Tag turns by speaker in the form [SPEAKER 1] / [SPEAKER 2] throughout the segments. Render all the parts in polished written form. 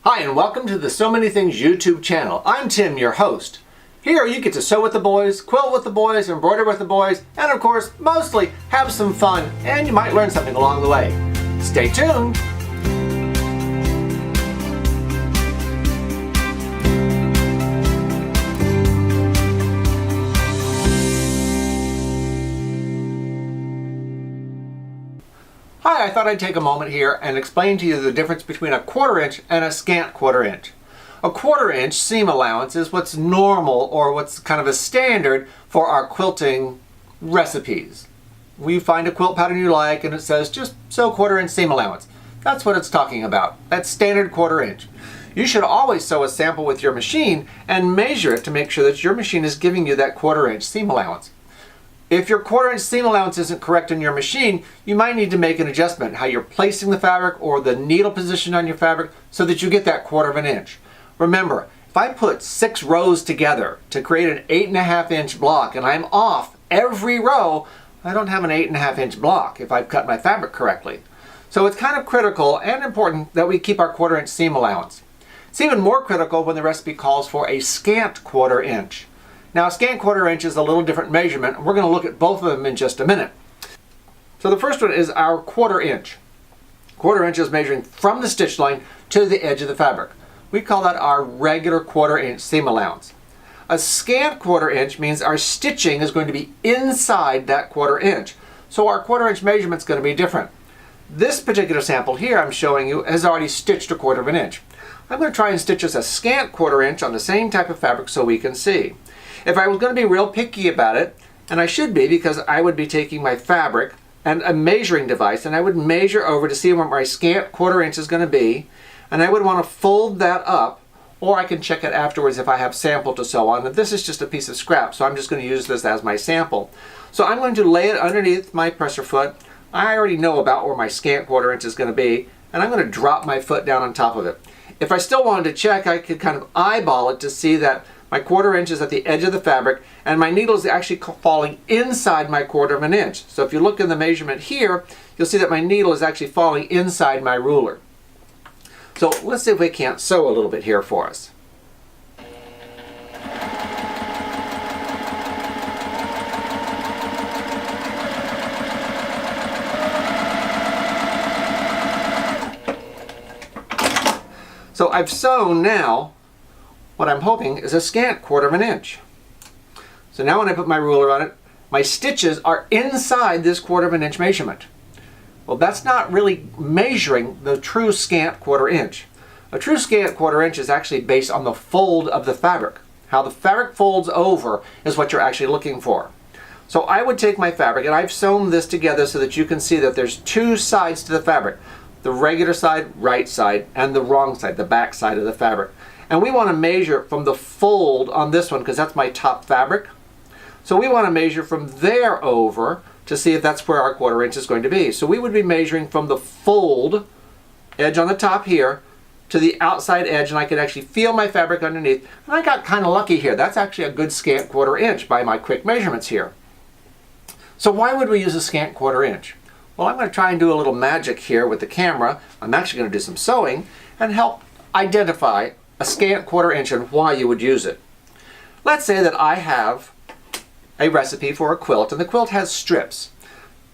[SPEAKER 1] Hi, and welcome to the So Many Things YouTube channel. I'm Tim, your host. Here you get to sew with the boys, quilt with the boys, embroider with the boys, and of course, mostly have some fun, and you might learn something along the way. Stay tuned! Hi, I thought I'd take a moment here and explain to you the difference between a 1/4 inch and a scant 1/4 inch. A 1/4 inch seam allowance is what's normal or what's kind of a standard for our quilting recipes. We find a quilt pattern you like and it says just sew 1/4 inch seam allowance. That's what it's talking about. That's standard 1/4 inch. You should always sew a sample with your machine and measure it to make sure that your machine is giving you that 1/4 inch seam allowance. If your 1/4 inch seam allowance isn't correct in your machine, you might need to make an adjustment how you're placing the fabric or the needle position on your fabric so that you get that 1/4 inch. Remember, if I put 6 rows together to create an 8.5 inch block and I'm off every row, I don't have an 8.5 inch block if I've cut my fabric correctly. So it's kind of critical and important that we keep our 1/4 inch seam allowance. It's even more critical when the recipe calls for a scant 1/4 inch. Now, a scant 1/4 inch is a little different measurement, and we're going to look at both of them in just a minute. So the first one is our 1/4 inch. 1/4 inch is measuring from the stitch line to the edge of the fabric. We call that our regular 1/4 inch seam allowance. A scant 1/4 inch means our stitching is going to be inside that 1/4 inch. So our 1/4 inch measurement is going to be different. This particular sample here I'm showing you has already stitched a 1/4 inch. I'm going to try and stitch us a scant 1/4 inch on the same type of fabric so we can see. If I was going to be real picky about it, and I should be because I would be taking my fabric and a measuring device and I would measure over to see where my scant 1/4 inch is going to be, and I would want to fold that up, or I can check it afterwards if I have sample to sew on. And this is just a piece of scrap, so I'm just going to use this as my sample. So I'm going to lay it underneath my presser foot. I already know about where my scant 1/4 inch is going to be, and I'm going to drop my foot down on top of it. If I still wanted to check, I could kind of eyeball it to see that my 1/4 inch is at the edge of the fabric and my needle is actually falling inside my 1/4 inch. So if you look in the measurement here, you'll see that my needle is actually falling inside my ruler. So let's see if we can't sew a little bit here for us. So I've sewn now what I'm hoping is a scant 1/4 inch. So now when I put my ruler on it, my stitches are inside this 1/4 inch measurement. Well, that's not really measuring the true scant 1/4 inch. A true scant 1/4 inch is actually based on the fold of the fabric. How the fabric folds over is what you're actually looking for. So I would take my fabric, and I've sewn this together so that you can see that there's 2 sides to the fabric. The regular side, right side, and the wrong side, the back side of the fabric. And we want to measure from the fold on this one because that's my top fabric. So we want to measure from there over to see if that's where our 1/4 inch is going to be. So we would be measuring from the fold edge on the top here to the outside edge, and I could actually feel my fabric underneath. And I got kind of lucky here. That's actually a good scant 1/4 inch by my quick measurements here. So why would we use a scant 1/4 inch? Well, I'm going to try and do a little magic here with the camera. I'm actually going to do some sewing and help identify a scant 1/4 inch and why you would use it. Let's say that I have a recipe for a quilt, and the quilt has strips.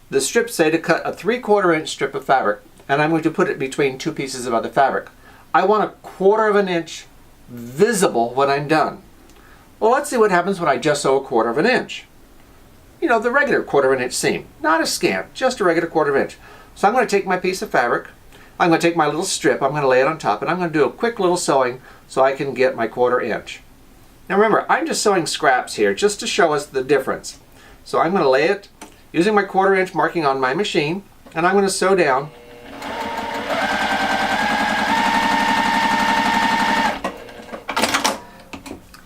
[SPEAKER 1] The strips say to cut a 3/4 inch strip of fabric, and I'm going to put it between 2 pieces of other fabric. I want a 1/4 inch visible when I'm done. Well, let's see what happens when I just sew a 1/4 inch. You know, the regular 1/4 inch seam, not a scant, just a regular 1/4 inch. So I'm going to take my piece of fabric, I'm going to take my little strip, I'm going to lay it on top, and I'm going to do a quick little sewing so I can get my 1/4 inch. Now remember, I'm just sewing scraps here just to show us the difference. So I'm going to lay it using my 1/4 inch marking on my machine, and I'm going to sew down.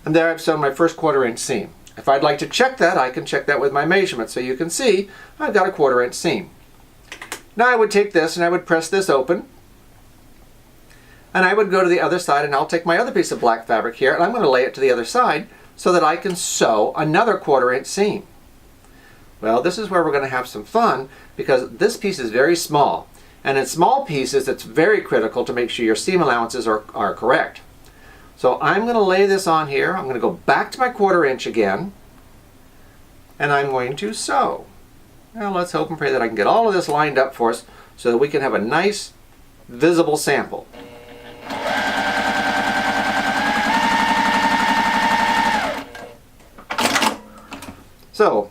[SPEAKER 1] And there I've sewn my first 1/4 inch seam. If I'd like to check that, I can check that with my measurement so you can see I've got a 1/4 inch seam. Now I would take this and I would press this open, and I would go to the other side, and I'll take my other piece of black fabric here and I'm going to lay it to the other side so that I can sew another 1/4 inch seam. Well, this is where we're going to have some fun because this piece is very small. And in small pieces, it's very critical to make sure your seam allowances are correct. So I'm going to lay this on here. I'm going to go back to my 1/4 inch again, and I'm going to sew. Now let's hope and pray that I can get all of this lined up for us so that we can have a nice visible sample. So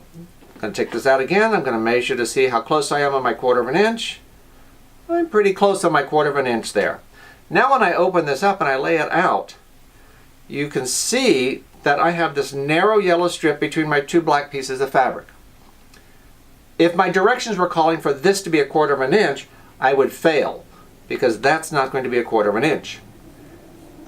[SPEAKER 1] I'm going to take this out again. I'm going to measure to see how close I am on my 1/4 inch. I'm pretty close on my 1/4 inch there. Now when I open this up and I lay it out, you can see that I have this narrow yellow strip between my 2 black pieces of fabric. If my directions were calling for this to be a 1/4 inch, I would fail, because that's not going to be a 1/4 inch.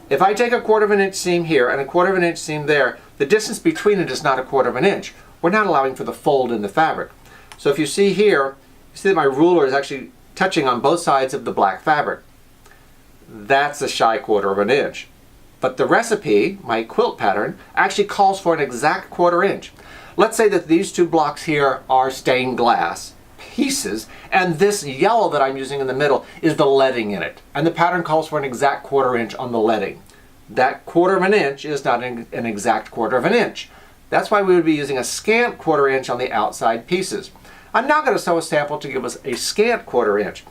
[SPEAKER 1] If I take a 1/4 inch seam here and a 1/4 inch seam there, the distance between it is not a 1/4 inch. We're not allowing for the fold in the fabric. So if you see here, you see that my ruler is actually touching on both sides of the black fabric. That's a shy 1/4 inch. But the recipe, my quilt pattern, actually calls for an exact 1/4 inch. Let's say that these 2 blocks here are stained glass pieces, and this yellow that I'm using in the middle is the leading in it. And the pattern calls for an exact 1/4 inch on the leading. That 1/4 inch is not an exact 1/4 inch. That's why we would be using a scant 1/4 inch on the outside pieces. I'm now going to sew a sample to give us a scant 1/4 inch.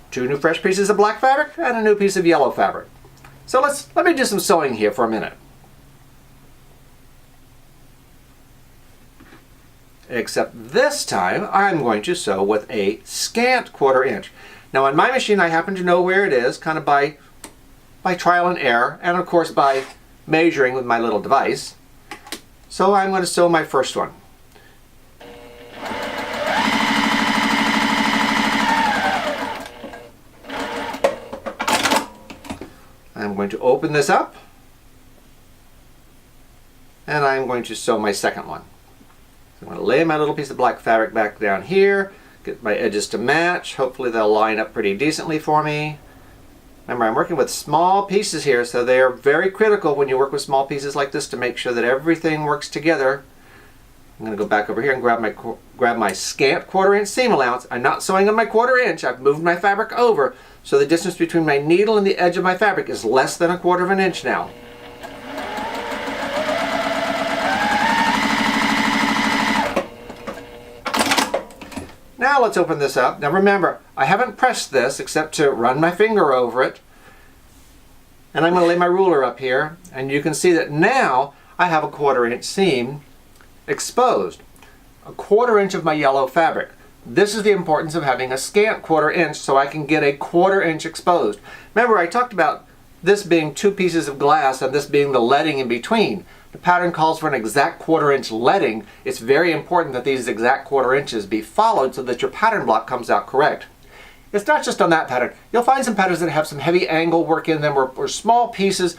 [SPEAKER 1] 2 new fresh pieces of black fabric and a new piece of yellow fabric. So let me do some sewing here for a minute. Except this time I'm going to sew with a scant 1/4 inch. Now on my machine I happen to know where it is, kind of by trial and error, and of course by measuring with my little device. So I'm going to sew my first one. I'm going to open this up, and I'm going to sew my second one. So I'm going to lay my little piece of black fabric back down here, get my edges to match. Hopefully they'll line up pretty decently for me. Remember, I'm working with small pieces here, so they are very critical when you work with small pieces like this to make sure that everything works together. I'm going to go back over here and grab my scant 1/4 inch seam allowance. I'm not sewing on my 1/4 inch. I've moved my fabric over, so the distance between my needle and the edge of my fabric is less than a 1/4 inch now. Now let's open this up. Now remember, I haven't pressed this except to run my finger over it. And I'm going to lay my ruler up here, and you can see that now I have a 1/4 inch seam exposed. A 1/4 inch of my yellow fabric. This is the importance of having a scant 1/4 inch so I can get a 1/4 inch exposed. Remember, I talked about this being 2 pieces of glass and this being the leading in between. The pattern calls for an exact 1/4 inch leading. It's very important that these exact 1/4 inches be followed so that your pattern block comes out correct. It's not just on that pattern. You'll find some patterns that have some heavy angle work in them or small pieces,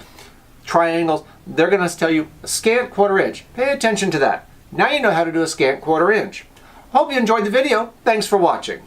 [SPEAKER 1] triangles. They're going to tell you a scant 1/4 inch. Pay attention to that. Now you know how to do a scant 1/4 inch. Hope you enjoyed the video. Thanks for watching.